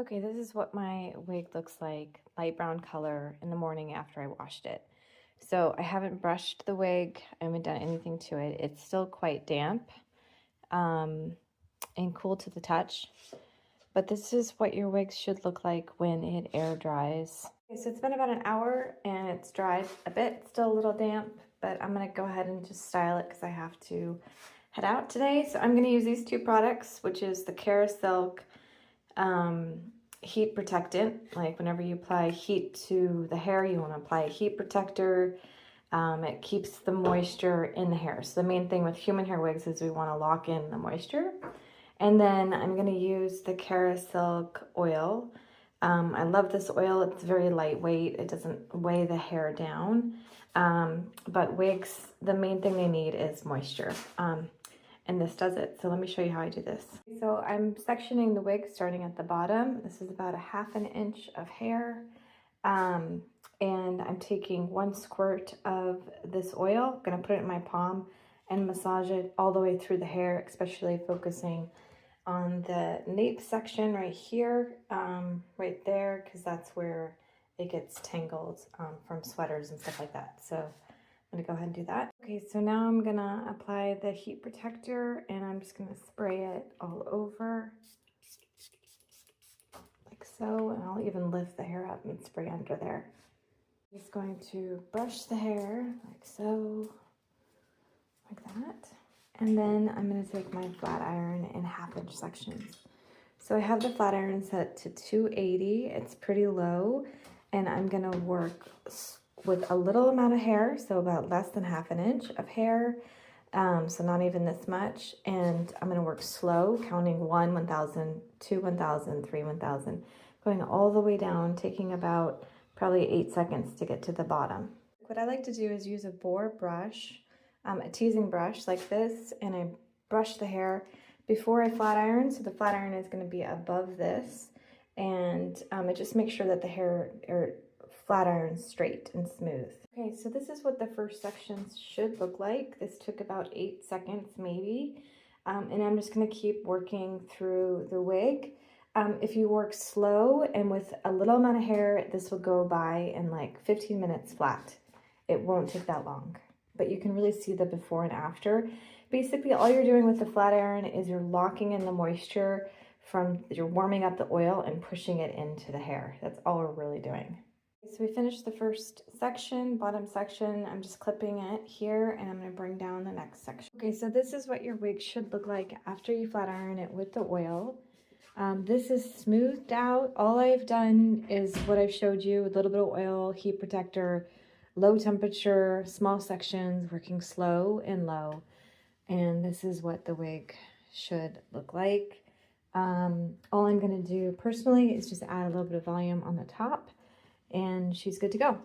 Okay, this is what my wig looks like, light brown color in the morning after I washed it. So I haven't brushed the wig, I haven't done anything to it. It's still quite damp and cool to the touch. But this is what your wig should look like when it air dries. Okay, so it's been about an hour and it's dried a bit, still a little damp, but I'm gonna go ahead and just style it because I have to head out today. So I'm gonna use these two products, which is the Kerasilk heat protectant. Like whenever you apply heat to the hair, you want to apply a heat protector. It keeps the moisture in the hair. So the main thing with human hair wigs is we want to lock in the moisture. And then I'm going to use the Kerasilk oil. I love this oil. It's very lightweight. It doesn't weigh the hair down. But wigs, the main thing they need is moisture. And this does it. So let me show you how I do this. So I'm sectioning the wig starting at the bottom. This is about a ½ inch of hair. And I'm taking 1 squirt of this oil. I'm gonna put it in my palm and massage it all the way through the hair, especially focusing on the nape section right here, right there, because that's where it gets tangled from sweaters and stuff like that. So I'm gonna go ahead and do that. Okay, so now I'm gonna apply the heat protector and I'm just gonna spray it all over like so, and I'll even lift the hair up and spray under there. I'm just going to brush the hair like so, like that. And then I'm gonna take my flat iron in ½ inch sections. So I have the flat iron set to 280, it's pretty low, and I'm gonna work with a little amount of hair, so about less than ½ inch of hair, so not even this much. And I'm going to work slow, counting 1, 1,000, 2, 1,000, 3, 1,000, going all the way down, taking about probably 8 seconds to get to the bottom. What I like to do is use a boar brush, a teasing brush like this, and I brush the hair before I flat iron. So the flat iron is going to be above this, and it just makes sure that the hair flat iron straight and smooth. Okay, so this is what the first sections should look like. This took about 8 seconds maybe. And I'm just gonna keep working through the wig. If you work slow and with a little amount of hair, this will go by in like 15 minutes flat. It won't take that long, but you can really see the before and after. Basically, all you're doing with the flat iron is you're locking in the moisture you're warming up the oil and pushing it into the hair. That's all we're really doing. So we finished the first section, bottom section. I'm just clipping it here and I'm going to bring down the next section. Okay, so this is what your wig should look like after you flat iron it with the oil. This is smoothed out. All I've done is what I've showed you, a little bit of oil, heat protector, low temperature, small sections, working slow and low. And this is what the wig should look like. All I'm going to do personally is just add a little bit of volume on the top, and she's good to go.